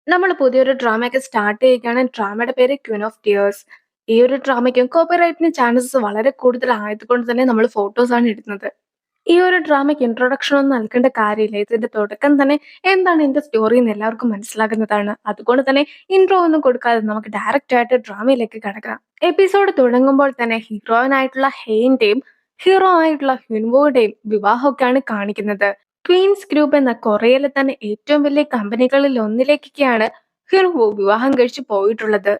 നമ്മൾ പുതിയൊരു ഡ്രാമയൊക്കെ സ്റ്റാർട്ട് ചെയ്യുകയാണ്. ഡ്രാമയുടെ പേര് ക്വീൻ ഓഫ് ടിയേഴ്സ്. ഈ ഒരു ഡ്രാമയ്ക്കും കോപ്പിറൈറ്റിന് ചാൻസസ് വളരെ കൂടുതലായതുകൊണ്ട് തന്നെ നമ്മൾ ഫോട്ടോസാണ് ഇടുന്നത്. ഈ ഒരു ഡ്രാമയ്ക്ക് ഇൻട്രൊഡക്ഷൻ ഒന്നും നൽകേണ്ട കാര്യമില്ല. ഇതിന്റെ തുടക്കം തന്നെ എന്താണ് ഇതിന്റെ സ്റ്റോറി എന്ന് എല്ലാവർക്കും മനസ്സിലാകുന്നതാണ്. അതുകൊണ്ട് തന്നെ ഇൻട്രോ ഒന്നും കൊടുക്കാതെ നമുക്ക് ഡയറക്റ്റ് ആയിട്ട് ഡ്രാമയിലേക്ക് കടക്കാം. എപ്പിസോഡ് തുടങ്ങുമ്പോൾ തന്നെ ഹീറോയിനായിട്ടുള്ള ഹെയിന്റെയും ഹീറോ ആയിട്ടുള്ള ഹ്യുൻവോയുടെയും വിവാഹമൊക്കെയാണ് കാണിക്കുന്നത്. ക്വീൻസ് ഗ്രൂപ്പ് എന്ന കൊറിയയിലെ തന്നെ ഏറ്റവും വലിയ കമ്പനികളിൽ ഒന്നിലേക്കൊക്കെയാണ് ഹ്യുൻവോ വിവാഹം കഴിച്ച് പോയിട്ടുള്ളത്.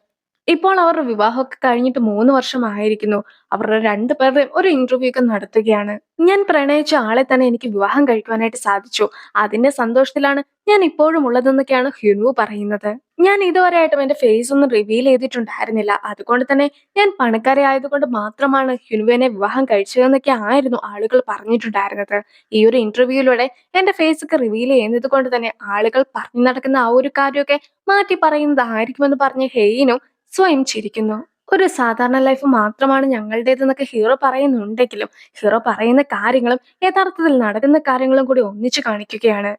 ഇപ്പോൾ അവരുടെ വിവാഹമൊക്കെ കഴിഞ്ഞിട്ട് 3 വർഷമായിരിക്കുന്നു. അവരുടെ രണ്ടുപേരുടെയും ഒരു ഇന്റർവ്യൂ ഒക്കെ നടത്തുകയാണ്. ഞാൻ പ്രണയിച്ച ആളെ തന്നെ എനിക്ക് വിവാഹം കഴിക്കുവാനായിട്ട് സാധിച്ചു. അതിന്റെ സന്തോഷത്തിലാണ് ഞാൻ ഇപ്പോഴും ഉള്ളതെന്നൊക്കെയാണ് ഹ്യുൻവു പറയുന്നത്. ഞാൻ ഇതുവരെയായിട്ടും എന്റെ ഫേസ് ഒന്നും റിവീൽ ചെയ്തിട്ടുണ്ടായിരുന്നില്ല. അതുകൊണ്ട് തന്നെ ഞാൻ പണക്കാരി ആയതുകൊണ്ട് മാത്രമാണ് ഹ്യുൻവുവിനെ വിവാഹം കഴിച്ചതെന്നൊക്കെ ആയിരുന്നു ആളുകൾ പറഞ്ഞിട്ടുണ്ടായിരുന്നത്. ഈ ഒരു ഇന്റർവ്യൂയിലൂടെ എന്റെ ഫേസ് ഒക്കെ റിവീൽ ചെയ്യുന്നത് കൊണ്ട് തന്നെ ആളുകൾ പറഞ്ഞു നടക്കുന്ന ആ ഒരു കാര്യമൊക്കെ മാറ്റി പറയുന്നതായിരിക്കുമെന്ന് പറഞ്ഞ് ഹെയിനും സ്വയം ചിരിക്കുന്നു. ഒരു സാധാരണ ലൈഫ് മാത്രമാണ് ഞങ്ങളുടേതെന്നൊക്കെ ഹീറോ പറയുന്നുണ്ടെങ്കിലും ഹീറോ പറയുന്ന കാര്യങ്ങളും യഥാർത്ഥത്തിൽ നടക്കുന്ന കാര്യങ്ങളും കൂടി ഒന്നിച്ചു കാണിക്കുകയാണ്.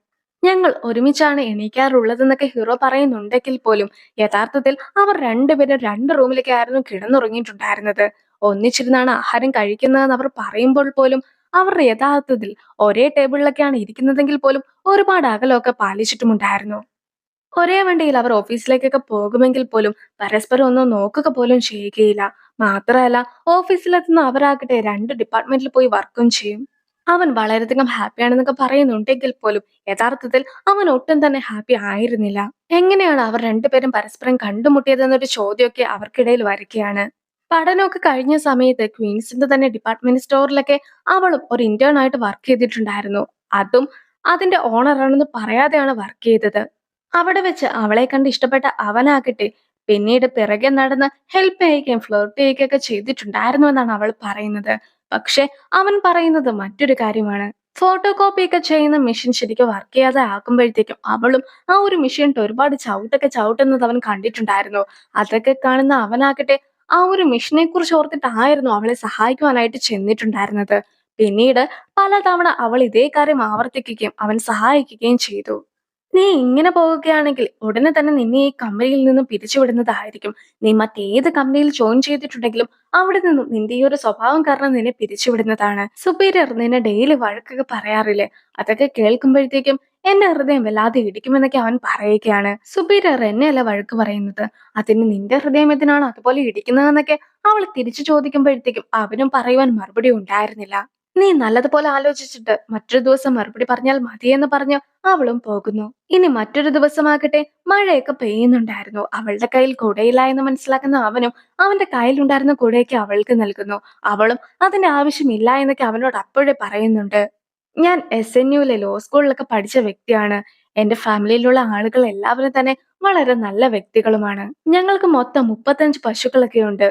ഞങ്ങൾ ഒരുമിച്ചാണ് എണീക്കാറുള്ളതെന്നൊക്കെ ഹീറോ പറയുന്നുണ്ടെങ്കിൽ പോലും യഥാർത്ഥത്തിൽ അവർ രണ്ടുപേരും രണ്ട് റൂമിലേക്കായിരുന്നു കിടന്നുറങ്ങിയിട്ടുണ്ടായിരുന്നത്. ഒന്നിച്ചിരുന്നാണ് ആഹാരം കഴിക്കുന്നതെന്ന് അവർ പറയുമ്പോൾ പോലും അവർ യഥാർത്ഥത്തിൽ ഒരേ ടേബിളിലൊക്കെയാണ് ഇരിക്കുന്നതെങ്കിൽ പോലും ഒരുപാട് അകലമൊക്കെ പാലിച്ചിട്ടുമുണ്ടായിരുന്നു. ഒരേ വണ്ടിയിൽ അവർ ഓഫീസിലേക്കൊക്കെ പോകുമെങ്കിൽ പോലും പരസ്പരം ഒന്നും നോക്കുക പോലും ചെയ്യുകയില്ല. മാത്രമല്ല, ഓഫീസിലെത്തുന്ന അവരാകട്ടെ രണ്ട് ഡിപ്പാർട്ട്മെന്റിൽ പോയി വർക്കും ചെയ്യും. അവൻ വളരെയധികം ഹാപ്പിയാണെന്നൊക്കെ പറയുന്നുണ്ടെങ്കിൽ പോലും യഥാർത്ഥത്തിൽ അവൻ ഒട്ടും തന്നെ ഹാപ്പി ആയിരുന്നില്ല. എങ്ങനെയാണ് അവർ രണ്ടുപേരും പരസ്പരം കണ്ടുമുട്ടിയതെന്നൊരു ചോദ്യമൊക്കെ അവർക്കിടയിൽ വരികയാണ്. പഠനമൊക്കെ കഴിഞ്ഞ സമയത്ത് ക്വീൻസിന്റെ തന്നെ ഡിപ്പാർട്ട്മെന്റ് സ്റ്റോറിലൊക്കെ അവളും ഒരു ഇന്റേൺ ആയിട്ട് വർക്ക് ചെയ്തിട്ടുണ്ടായിരുന്നു. അതും അതിന്റെ ഓണറാണെന്ന് പറയാതെയാണ് വർക്ക് ചെയ്തത്. അവിടെ വെച്ച് അവളെ കണ്ട് ഇഷ്ടപ്പെട്ട അവനാകട്ടെ പിന്നീട് പിറകെ നടന്ന് ഹെൽപ്പ് ചെയ്യുകയും ഫ്ലേർട്ട് ചെയ്യുകയൊക്കെ ചെയ്തിട്ടുണ്ടായിരുന്നു എന്നാണ് അവൾ പറയുന്നത്. പക്ഷെ അവൻ പറയുന്നത് മറ്റൊരു കാര്യമാണ്. ഫോട്ടോ കോപ്പി ഒക്കെ ചെയ്യുന്ന മെഷീൻ ശരിക്കും വർക്ക് ചെയ്യാതെ ആക്കുമ്പോഴത്തേക്കും അവളും ആ ഒരു മെഷീനിട്ട് ഒരുപാട് ചവിട്ടൊക്കെ ചവിട്ടുന്നത് അവൻ കണ്ടിട്ടുണ്ടായിരുന്നു. അതൊക്കെ കാണുന്ന അവനാകട്ടെ ആ ഒരു മെഷീനെ കുറിച്ച് ഓർത്തിട്ടായിരുന്നു അവളെ സഹായിക്കുവാനായിട്ട് ചെന്നിട്ടുണ്ടായിരുന്നത്. പിന്നീട് പലതവണ അവൾ ഇതേ കാര്യം ആവർത്തിക്കുകയും അവൻ സഹായിക്കുകയും ചെയ്തു. നീ ഇങ്ങനെ പോവുകയാണെങ്കിൽ ഉടനെ തന്നെ നിന്നെ ഈ കമ്പനിയിൽ നിന്നും പിരിച്ചുവിടുന്നതായിരിക്കും. നീ മറ്റേത് കമ്പനിയിൽ ജോയിൻ ചെയ്തിട്ടുണ്ടെങ്കിലും അവിടെ നിന്നും നിന്റെ ഈ ഒരു സ്വഭാവം കാരണം നിന്നെ പിരിച്ചുവിടുന്നതാണ്. സുപ്പീരിയർ നിന്നെ ഡെയിലി വഴക്കൊക്കെ പറയാറില്ലേ? അതൊക്കെ കേൾക്കുമ്പോഴത്തേക്കും എന്റെ ഹൃദയം വല്ലാതെ ഇടിക്കുമെന്നൊക്കെ അവൻ പറയുകയാണ്. സുപ്പീരിയർ എന്നെയല്ല വഴക്ക് പറയുന്നത്, അതിന് നിന്റെ ഹൃദയം എന്തിനാണ് അതുപോലെ ഇടിക്കുന്നതെന്നൊക്കെ അവൾ തിരിച്ചു ചോദിക്കുമ്പോഴത്തേക്കും അവനും പറയുവാൻ മറുപടി ഉണ്ടായിരുന്നില്ല. നീ നല്ലതുപോലെ ആലോചിച്ചിട്ട് മറ്റൊരു ദിവസം മറുപടി പറഞ്ഞാൽ മതിയെന്ന് പറഞ്ഞ് അവളും പോകുന്നു. ഇനി മറ്റൊരു ദിവസമാകട്ടെ മഴയൊക്കെ പെയ്യുന്നുണ്ടായിരുന്നു. അവളുടെ കയ്യിൽ കുടയില്ല എന്ന് മനസ്സിലാക്കുന്ന അവനും അവന്റെ കയ്യിലുണ്ടായിരുന്ന കുടയൊക്കെ അവൾക്ക് നൽകുന്നു. അവളും അതിന്റെ ആവശ്യമില്ല എന്നൊക്കെ അവനോട് അപ്പോഴേ പറയുന്നുണ്ട്. ഞാൻ SNUവിലെ ലോ സ്കൂളിലൊക്കെ പഠിച്ച വ്യക്തിയാണ്. എന്റെ ഫാമിലിയിലുള്ള ആളുകൾ എല്ലാവരും തന്നെ വളരെ നല്ല വ്യക്തികളുമാണ്. ഞങ്ങൾക്ക് മൊത്തം 35 പശുക്കളൊക്കെ ഉണ്ട്.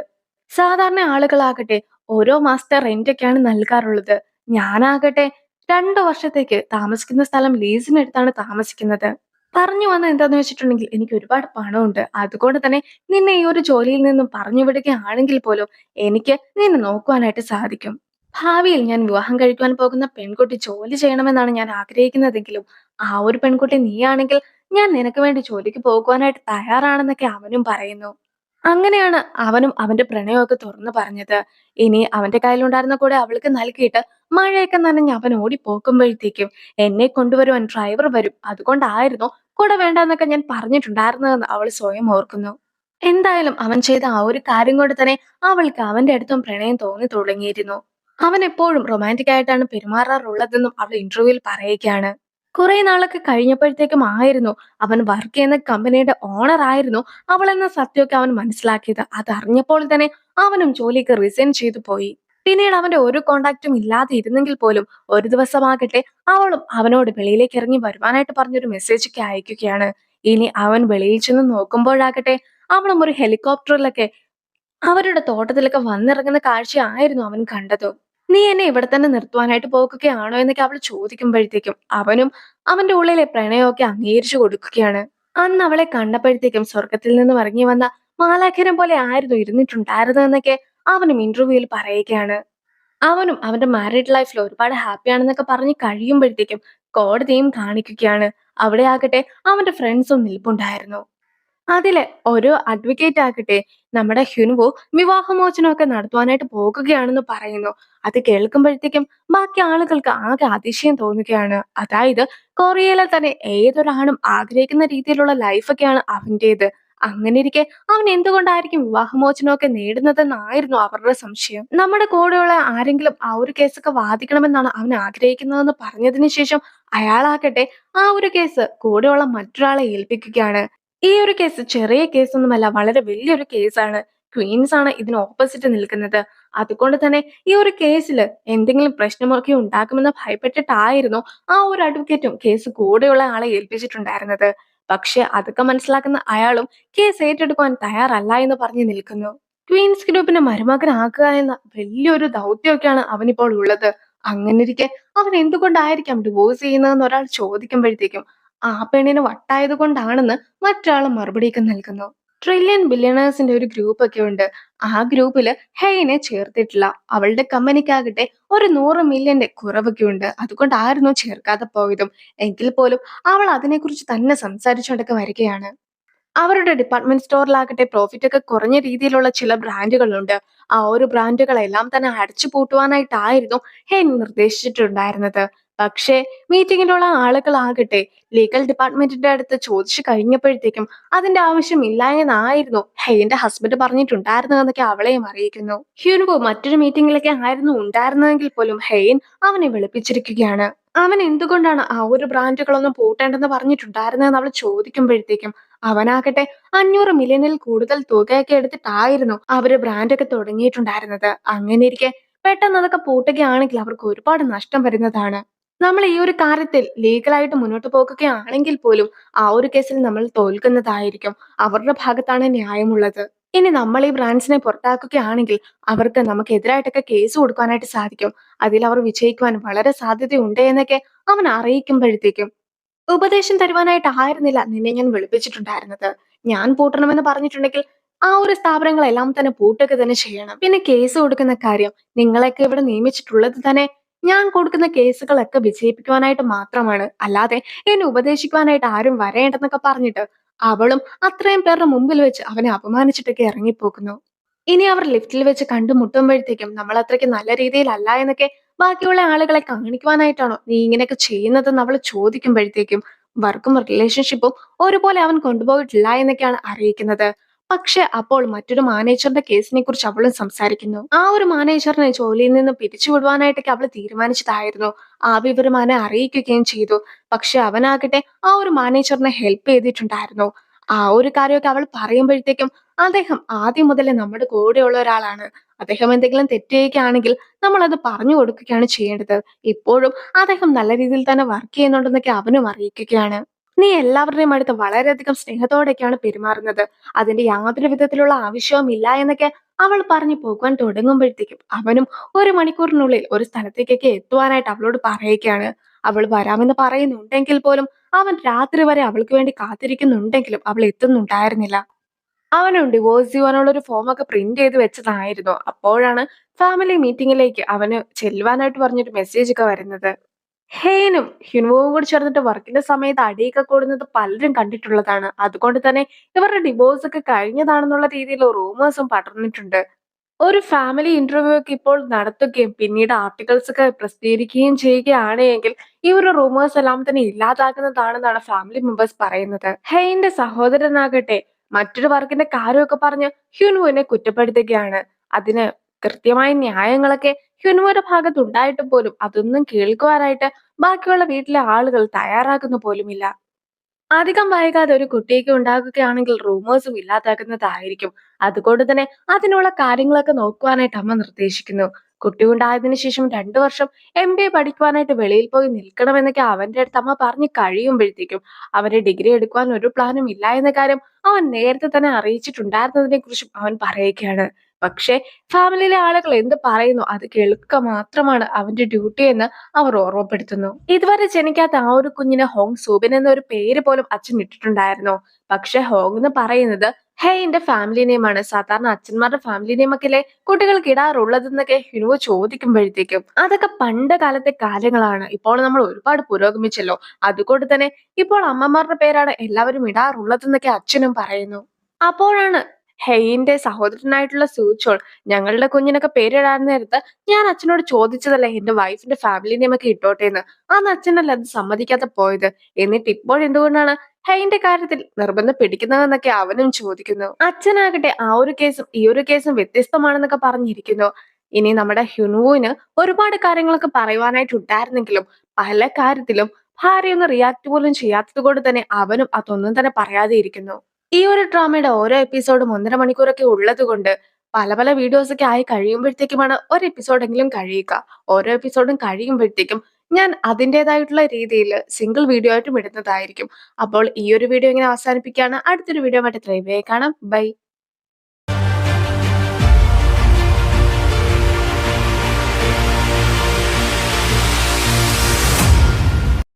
സാധാരണ ആളുകളാകട്ടെ ഓരോ മാസത്തെ റെന്റ് ഒക്കെയാണ് നൽകാറുള്ളത്. ഞാനാകട്ടെ 2 വർഷത്തേക്ക് താമസിക്കുന്ന സ്ഥലം ലീസിനെടുത്താണ് താമസിക്കുന്നത്. പറഞ്ഞു വന്നത് എന്താന്ന് വെച്ചിട്ടുണ്ടെങ്കിൽ എനിക്ക് ഒരുപാട് പണമുണ്ട്. അതുകൊണ്ട് തന്നെ നിന്നെ ഈ ഒരു ജോലിയിൽ നിന്നും പറഞ്ഞു വിടുകയാണെങ്കിൽ പോലും എനിക്ക് നിന്നെ നോക്കുവാനായിട്ട് സാധിക്കും. ഭാവിയിൽ ഞാൻ വിവാഹം കഴിക്കുവാൻ പോകുന്ന പെൺകുട്ടി ജോലി ചെയ്യണമെന്നാണ് ഞാൻ ആഗ്രഹിക്കുന്നതെങ്കിലും ആ ഒരു പെൺകുട്ടി നീയാണെങ്കിൽ ഞാൻ നിനക്ക് വേണ്ടി ജോലിക്ക് പോകുവാനായിട്ട് തയ്യാറാണെന്നൊക്കെ അവനും പറയുന്നു. അങ്ങനെയാണ് അവനും അവന്റെ പ്രണയമൊക്കെ തുറന്നു പറഞ്ഞത്. ഇനി അവന്റെ കയ്യിലുണ്ടായിരുന്ന കൂടെ അവൾക്ക് നൽകിയിട്ട് മഴയൊക്കെ നനഞ്ഞ് അവൻ ഓടിപ്പോകുമ്പോഴത്തേക്കും എന്നെ കൊണ്ടുവരുവാൻ ഡ്രൈവർ വരും. അതുകൊണ്ടായിരുന്നു കൂടെ വേണ്ടെന്നൊക്കെ ഞാൻ പറഞ്ഞിട്ടുണ്ടായിരുന്നതെന്ന് അവൾ സ്വയം ഓർക്കുന്നു. എന്തായാലും അവൻ ചെയ്ത ആ ഒരു കാര്യം കൊണ്ട് തന്നെ അവൾക്ക് അവന്റെ അടുത്തും പ്രണയം തോന്നി തുടങ്ങിയിരുന്നു. അവൻ എപ്പോഴും റൊമാൻറ്റിക് ആയിട്ടാണ് പെരുമാറാറുള്ളതെന്നും അവൾ ഇന്റർവ്യൂവിൽ പറയുകയാണ്. കുറെ നാളൊക്കെ കഴിഞ്ഞപ്പോഴത്തേക്കും ആയിരുന്നു അവൻ വർക്ക് ചെയ്യുന്ന കമ്പനിയുടെ ഓണർ ആയിരുന്നു അവളെന്ന സത്യമൊക്കെ അവൻ മനസ്സിലാക്കിയത്. അതറിഞ്ഞപ്പോൾ തന്നെ അവനും ജോലിയൊക്കെ റിസൈൻ ചെയ്തു പോയി. പിന്നീട് അവന്റെ ഒരു കോണ്ടാക്റ്റും ഇല്ലാതെ ഇരുന്നെങ്കിൽ പോലും ഒരു ദിവസമാകട്ടെ അവളും അവനോട് വെളിയിലേക്ക് ഇറങ്ങി വരുവാനായിട്ട് പറഞ്ഞൊരു മെസ്സേജ് ഒക്കെ അയക്കുകയാണ്. ഇനി അവൻ വെളിയിൽ ചെന്ന് നോക്കുമ്പോഴാകട്ടെ അവളും ഒരു ഹെലികോപ്റ്ററിലൊക്കെ അവരുടെ തോട്ടത്തിലൊക്കെ വന്നിറങ്ങുന്ന കാഴ്ചയായിരുന്നു അവൻ കണ്ടത്. നീ എന്നെ ഇവിടെ തന്നെ നിർത്തുവാനായിട്ട് പോകുകയാണോ എന്നൊക്കെ അവൾ ചോദിക്കുമ്പോഴത്തേക്കും അവനും അവന്റെ ഉള്ളിലെ പ്രണയമൊക്കെ അംഗീകരിച്ചു കൊടുക്കുകയാണ്. അന്ന് അവളെ കണ്ടപ്പോഴത്തേക്കും സ്വർഗത്തിൽ നിന്നും ഇറങ്ങി വന്ന മാലാഖരം പോലെ ആയിരുന്നു ഇരുന്നിട്ടുണ്ടായിരുന്നതെന്നൊക്കെ അവനും ഇന്റർവ്യൂവിൽ പറയുകയാണ്. അവനും അവന്റെ മാരീഡ് ലൈഫിൽ ഒരുപാട് ഹാപ്പിയാണെന്നൊക്കെ പറഞ്ഞ് കഴിയുമ്പോഴത്തേക്കും കോടതിയും കാണിക്കുകയാണ്. അവിടെ ആകട്ടെ അവന്റെ ഫ്രണ്ട്സും നിൽപ്പുണ്ടായിരുന്നു. അതില് ഒരു അഡ്വക്കേറ്റ് ആകട്ടെ നമ്മുടെ ഹ്യുൻവോ വിവാഹമോചനമൊക്കെ നടത്തുവാനായിട്ട് പോകുകയാണെന്ന് പറയുന്നു. അത് കേൾക്കുമ്പോഴത്തേക്കും ബാക്കി ആളുകൾക്ക് ആകെ അതിശയം തോന്നുകയാണ്. അതായത് കൊറിയയിലെ തന്നെ ഏതൊരാണും ആഗ്രഹിക്കുന്ന രീതിയിലുള്ള ലൈഫൊക്കെയാണ് അവന്റേത്. അങ്ങനെയിരിക്കെ അവൻ എന്തുകൊണ്ടായിരിക്കും വിവാഹമോചനമൊക്കെ നേടുന്നതെന്നായിരുന്നു അവരുടെ സംശയം. നമ്മുടെ കൂടെയുള്ള ആരെങ്കിലും ആ ഒരു കേസൊക്കെ വാദിക്കണമെന്നാണ് അവൻ ആഗ്രഹിക്കുന്നതെന്ന് പറഞ്ഞതിന് ശേഷം അയാളാകട്ടെ ആ ഒരു കേസ് കൂടെയുള്ള മറ്റൊരാളെ ഏൽപ്പിക്കുകയാണ്. ഈ ഒരു കേസ് ചെറിയ കേസൊന്നുമല്ല, വളരെ വലിയൊരു കേസാണ്. ക്വീൻസ് ആണ് ഇതിന് ഓപ്പോസിറ്റ് നിൽക്കുന്നത്. അതുകൊണ്ട് തന്നെ ഈ ഒരു കേസിൽ എന്തെങ്കിലും പ്രശ്നമൊക്കെ ഉണ്ടാക്കുമെന്ന് ഭയപ്പെട്ടിട്ടായിരുന്നു ആ ഒരു അഡ്വക്കേറ്റും കേസ് കൂടെയുള്ള ആളെ ഏൽപ്പിച്ചിട്ടുണ്ടായിരുന്നത്. പക്ഷെ അതൊക്കെ മനസ്സിലാക്കുന്ന അയാളും കേസ് ഏറ്റെടുക്കുവാൻ തയ്യാറല്ല എന്ന് പറഞ്ഞു നിൽക്കുന്നു. ക്വീൻസ് ഗ്രൂപ്പിന്റെ മരുമകനാക്കുക എന്ന വലിയൊരു ദൗത്യമൊക്കെയാണ് അവനിപ്പോൾ ഉള്ളത്. അങ്ങനെയിരിക്കെ അവൻ എന്തുകൊണ്ടായിരിക്കാം ഡിവോഴ്സ് ചെയ്യുന്നതെന്ന് ഒരാൾ ചോദിക്കുമ്പോഴത്തേക്കും ആ പെണ്ണിന് വട്ടായത് കൊണ്ടാണെന്ന് മറ്റൊരാൾ മറുപടിയൊക്കെ നൽകുന്നു. ട്രില്യൺ ബില്യണേഴ്സിന്റെ ഒരു ഗ്രൂപ്പ് ഒക്കെ ഉണ്ട്. ആ ഗ്രൂപ്പില് ഹെയ്നെ ചേർത്തിട്ടില്ല. അവളുടെ കമ്പനിക്കാകട്ടെ ഒരു 100 മില്യന്റെ കുറവൊക്കെ ഉണ്ട്. അതുകൊണ്ടായിരുന്നു ചേർക്കാതെ പോയതും. എങ്കിൽ പോലും അവൾ അതിനെക്കുറിച്ച് തന്നെ സംസാരിച്ചുകൊണ്ടൊക്കെ വരികയാണ്. അവരുടെ ഡിപ്പാർട്ട്മെന്റ് സ്റ്റോറിലാകട്ടെ പ്രോഫിറ്റ് ഒക്കെ കുറഞ്ഞ രീതിയിലുള്ള ചില ബ്രാൻഡുകളുണ്ട്. ആ ഒരു ബ്രാൻഡുകളെല്ലാം തന്നെ അടച്ചു പൂട്ടുവാനായിട്ടായിരുന്നു ഹെൻ നിർദ്ദേശിച്ചിട്ടുണ്ടായിരുന്നത്. പക്ഷേ മീറ്റിംഗിലുള്ള ആളുകളാകട്ടെ ലീഗൽ ഡിപ്പാർട്ട്മെന്റിന്റെ അടുത്ത് ചോദിച്ചു കഴിഞ്ഞപ്പോഴത്തേക്കും അതിന്റെ ആവശ്യമില്ല എന്നായിരുന്നു ഹെയ്ന്റെ ഹസ്ബൻഡ് പറഞ്ഞിട്ടുണ്ടായിരുന്നതെന്നൊക്കെ അവളെയും അറിയിക്കുന്നു. ഹ്യുൻവോ മറ്റൊരു മീറ്റിംഗിലൊക്കെ ആയിരുന്നു ഉണ്ടായിരുന്നതെങ്കിൽ പോലും ഹെയ്ൻ അവനെ വിളിപ്പിച്ചിരിക്കുകയാണ്. അവൻ എന്തുകൊണ്ടാണ് ആ ഒരു ബ്രാൻഡുകളൊന്നും പൂട്ടേണ്ടെന്ന് പറഞ്ഞിട്ടുണ്ടായിരുന്നതെന്ന് അവൾ ചോദിക്കുമ്പോഴത്തേക്കും അവനാകട്ടെ 500 മില്യണിൽ കൂടുതൽ തുകയൊക്കെ എടുത്തിട്ടായിരുന്നു അവര് ബ്രാൻഡൊക്കെ തുടങ്ങിയിട്ടുണ്ടായിരുന്നത്. അങ്ങനെയിരിക്കെ പെട്ടെന്ന് അതൊക്കെ പൂട്ടുകയാണെങ്കിൽ അവർക്ക് ഒരുപാട് നഷ്ടം വരുന്നതാണ്. നമ്മൾ ഈ ഒരു കാര്യത്തിൽ ലീഗലായിട്ട് മുന്നോട്ട് പോകുകയാണെങ്കിൽ പോലും ആ ഒരു കേസിൽ നമ്മൾ തോൽക്കുന്നതായിരിക്കും. അവരുടെ ഭാഗത്താണ് ന്യായമുള്ളത്. ഇനി നമ്മൾ ഈ ബ്രാൻഡ്സിനെ പുറത്താക്കുകയാണെങ്കിൽ അവർക്ക് നമുക്കെതിരായിട്ടൊക്കെ കേസ് കൊടുക്കാനായിട്ട് സാധിക്കും. അതിൽ അവർ വിജയിക്കുവാൻ വളരെ സാധ്യതയുണ്ട് എന്നൊക്കെ അവൻ അറിയിക്കുമ്പോഴത്തേക്കും ഉപദേശം തരുവാനായിട്ടായിരുന്നില്ല നിന്നെ ഞാൻ വിളിപ്പിച്ചിട്ടുണ്ടായിരുന്നത്. ഞാൻ പൂട്ടണമെന്ന് പറഞ്ഞിട്ടുണ്ടെങ്കിൽ ആ ഒരു സ്ഥാപനങ്ങളെല്ലാം തന്നെ പൂട്ടുക തന്നെ ചെയ്യണം. പിന്നെ കേസ് കൊടുക്കുന്ന കാര്യം, നിങ്ങളെയൊക്കെ ഇവിടെ നിയമിച്ചിട്ടുള്ളത് തന്നെ ഞാൻ കൊടുക്കുന്ന കേസുകളൊക്കെ വിജയിപ്പിക്കുവാനായിട്ട് മാത്രമാണ്. അല്ലാതെ എന്നെ ഉപദേശിക്കുവാനായിട്ട് ആരും വരേണ്ടെന്നൊക്കെ പറഞ്ഞിട്ട് അവളും അത്രയും പേരുടെ മുമ്പിൽ വെച്ച് അവനെ അപമാനിച്ചിട്ടൊക്കെ ഇറങ്ങിപ്പോകുന്നു. ഇനി അവർ ലിഫ്റ്റിൽ വെച്ച് കണ്ടുമുട്ടുമ്പോഴത്തേക്കും നമ്മൾ അത്രയ്ക്ക് നല്ല രീതിയിലല്ല എന്നൊക്കെ ബാക്കിയുള്ള ആളുകളെ കാണിക്കുവാനായിട്ടാണോ നീ ഇങ്ങനെയൊക്കെ ചെയ്യുന്നതെന്ന് അവൾ ചോദിക്കുമ്പോഴത്തേക്കും വർക്കും റിലേഷൻഷിപ്പും ഒരുപോലെ അവൻ കൊണ്ടുപോയിട്ടില്ല എന്നൊക്കെയാണ് അറിയിക്കുന്നത്. പക്ഷെ അപ്പോൾ മറ്റൊരു മാനേജറിന്റെ കേസിനെ കുറിച്ച് അവളും സംസാരിക്കുന്നു. ആ ഒരു മാനേജറിനെ ജോലിയിൽ നിന്ന് പിരിച്ചുവിടുവാനായിട്ടൊക്കെ അവൾ തീരുമാനിച്ചതായിരുന്നു. ആ വിവരം അവനെ അറിയിക്കുകയും ചെയ്തു. പക്ഷെ അവനാകട്ടെ ആ ഒരു മാനേജറിനെ ഹെൽപ്പ് ചെയ്തിട്ടുണ്ടായിരുന്നു. ആ ഒരു കാര്യമൊക്കെ അവൾ പറയുമ്പോഴത്തേക്കും അദ്ദേഹം ആദ്യം മുതലേ നമ്മുടെ കൂടെയുള്ള ഒരാളാണ്. അദ്ദേഹം എന്തെങ്കിലും തെറ്റ് ചെയ്യുകയാണെങ്കിൽ നമ്മൾ അത് പറഞ്ഞു കൊടുക്കുകയാണ് ചെയ്യേണ്ടത്. ഇപ്പോഴും അദ്ദേഹം നല്ല രീതിയിൽ തന്നെ വർക്ക് ചെയ്യുന്നുണ്ടെന്നൊക്കെ അവനും അറിയിക്കുകയാണ്. നീ എല്ലാവരുടെയും അടുത്ത് വളരെയധികം സ്നേഹത്തോടെയൊക്കെയാണ് പെരുമാറുന്നത്. അതിന്റെ യാതൊരു വിധത്തിലുള്ള ആവശ്യവും ഇല്ല എന്നൊക്കെ അവൾ പറഞ്ഞു പോകാൻ തുടങ്ങുമ്പോഴത്തേക്കും അവനും 1 മണിക്കൂറിനുള്ളിൽ ഒരു സ്ഥലത്തേക്കൊക്കെ എത്തുവാനായിട്ട് അവളോട് പറയുകയാണ്. അവൾ വരാമെന്ന് പറയുന്നുണ്ടെങ്കിൽ പോലും അവൻ രാത്രി വരെ അവൾക്ക് വേണ്ടി കാത്തിരിക്കുന്നുണ്ടെങ്കിലും അവൾ എത്തുന്നുണ്ടായിരുന്നില്ല. അവനും ഡിവോഴ്സ് ചെയ്യുവാനുള്ള ഒരു ഫോമൊക്കെ പ്രിന്റ് ചെയ്ത് വെച്ചതായിരുന്നു. അപ്പോഴാണ് ഫാമിലി മീറ്റിംഗിലേക്ക് അവന് ചെല്ലുവാനായിട്ട് പറഞ്ഞൊരു മെസ്സേജ് ഒക്കെ വരുന്നത്. ഹേനും ഹ്യുൻവോവും കൂടി ചേർന്നിട്ട് വർക്കിന്റെ സമയത്ത് അടിയൊക്കെ കൂടുന്നത് പലരും കണ്ടിട്ടുള്ളതാണ്. അതുകൊണ്ട് തന്നെ ഇവരുടെ ഡിവോഴ്സ് ഒക്കെ കഴിഞ്ഞതാണെന്നുള്ള രീതിയിൽ റൂമേഴ്സും പടർന്നിട്ടുണ്ട്. ഒരു ഫാമിലി ഇന്റർവ്യൂ ഒക്കെ ഇപ്പോൾ നടത്തുകയും പിന്നീട് ആർട്ടിക്കിൾസ് ഒക്കെ പ്രസിദ്ധീകരിക്കുകയും ചെയ്യുകയാണ് എങ്കിൽ ഈ ഒരു റൂമേഴ്സ് എല്ലാം തന്നെ ഇല്ലാതാക്കുന്നതാണെന്നാണ് ഫാമിലി മെമ്പേഴ്സ് പറയുന്നത്. ഹെയിന്റെ സഹോദരനാകട്ടെ മറ്റൊരു വർക്കിന്റെ കാര്യമൊക്കെ പറഞ്ഞ് ഹ്യുൻവുവിനെ കുറ്റപ്പെടുത്തുകയാണ്. അതിന് കൃത്യമായ ന്യായങ്ങളൊക്കെ ഹ്യുൻവുയുടെ ഭാഗത്ത് ഉണ്ടായിട്ട് പോലും അതൊന്നും കേൾക്കുവാനായിട്ട് ബാക്കിയുള്ള വീട്ടിലെ ആളുകൾ തയ്യാറാകുന്നു പോലുമില്ല. അധികം വൈകാതെ ഒരു കുട്ടിയൊക്കെ ഉണ്ടാകുകയാണെങ്കിൽ റൂമേഴ്സും ഇല്ലാതാക്കുന്നതായിരിക്കും. അതുകൊണ്ട് തന്നെ അതിനുള്ള കാര്യങ്ങളൊക്കെ നോക്കുവാനായിട്ട് അമ്മ നിർദ്ദേശിക്കുന്നു. കുട്ടി ഉണ്ടായതിനു ശേഷം 2 വർഷം MBA പഠിക്കുവാനായിട്ട് വെളിയിൽ പോയി നിൽക്കണമെന്നൊക്കെ അവന്റെ അടുത്ത് അമ്മ പറഞ്ഞു കഴിയുമ്പോഴത്തേക്കും അവന് ഡിഗ്രി എടുക്കുവാൻ ഒരു പ്ലാനും ഇല്ല എന്ന കാര്യം അവൻ നേരത്തെ തന്നെ അറിയിച്ചിട്ടുണ്ടായിരുന്നതിനെ കുറിച്ചും അവൻ പറയുകയാണ്. പക്ഷേ ഫാമിലിയിലെ ആളുകൾ എന്ത് പറയുന്നു അത് കേൾക്കുക മാത്രമാണ് അവന്റെ ഡ്യൂട്ടി എന്ന് അവർ ഓർമ്മപ്പെടുത്തുന്നു. ഇതുവരെ ജനിക്കാത്ത ആ ഒരു കുഞ്ഞിന് ഹോങ് സൂബിൻ എന്നൊരു പേര് പോലും അച്ഛൻ ഇട്ടിട്ടുണ്ടായിരുന്നു. പക്ഷെ ഹോങ് എന്ന് പറയുന്നത് എന്റെ ഫാമിലി നെയിമാണ്. സാധാരണ അച്ഛന്മാരുടെ ഫാമിലി നെയിമൊക്കെയല്ലേ കുട്ടികൾക്ക് ഇടാറുള്ളതെന്നൊക്കെ ഹിനുവ ചോദിക്കുമ്പോഴത്തേക്കും അതൊക്കെ പണ്ട് കാലത്തെ കാര്യങ്ങളാണ്. ഇപ്പോൾ നമ്മൾ ഒരുപാട് പുരോഗമിച്ചല്ലോ. അതുകൊണ്ട് തന്നെ ഇപ്പോൾ അമ്മമാരുടെ പേരാണ് എല്ലാവരും ഇടാറുള്ളതെന്നൊക്കെ അച്ഛനും പറയുന്നു. അപ്പോഴാണ് ഹെയിന്റെ സഹോദരനായിട്ടുള്ള സൂചോൾ ഞങ്ങളുടെ കുഞ്ഞിനൊക്കെ പേരിടാൻ നേരത്ത് ഞാൻ അച്ഛനോട് ചോദിച്ചതല്ലേ എന്റെ വൈഫിന്റെ ഫാമിലി നെയിമൊക്കെ ഇട്ടോട്ടെന്ന്. അന്ന് അച്ഛനല്ല അത് സമ്മതിക്കാതെ പോയത്. എന്നിട്ട് ഇപ്പോഴെന്തുകൊണ്ടാണ് ഹെയിന്റെ കാര്യത്തിൽ നിർബന്ധം പിടിക്കുന്നതെന്നൊക്കെ അവനും ചോദിക്കുന്നു. അച്ഛനാകട്ടെ ആ ഒരു കേസും ഈ ഒരു കേസും വ്യത്യസ്തമാണെന്നൊക്കെ പറഞ്ഞിരിക്കുന്നു. ഇനി നമ്മുടെ ഹ്യുനുവിന് ഒരുപാട് കാര്യങ്ങളൊക്കെ പറയുവാനായിട്ടുണ്ടായിരുന്നെങ്കിലും പല കാര്യത്തിലും ഭാര്യ ഒന്ന് റിയാക്ട് പോലും ചെയ്യാത്തത് കൊണ്ട് തന്നെ അവനും അതൊന്നും തന്നെ പറയാതെ ഇരിക്കുന്നു. ഈ ഒരു ഡ്രാമയുടെ ഓരോ എപ്പിസോഡും 1.5 മണിക്കൂറൊക്കെ ഉള്ളതുകൊണ്ട് പല പല വീഡിയോസ് ഒക്കെ ആയി കഴിയുമ്പോഴത്തേക്കുമാണ് ഒരു എപ്പിസോഡെങ്കിലും കഴിയുക. ഓരോ എപ്പിസോഡും കഴിയുമ്പോഴത്തേക്കും ഞാൻ അതിന്റേതായിട്ടുള്ള രീതിയിൽ സിംഗിൾ വീഡിയോ ആയിട്ടും ഇടുന്നതായിരിക്കും. അപ്പോൾ ഈ ഒരു വീഡിയോ ഇങ്ങനെ അവസാനിപ്പിക്കുകയാണ്. അടുത്തൊരു വീഡിയോ ആയിട്ട് കാണാം. ബൈ.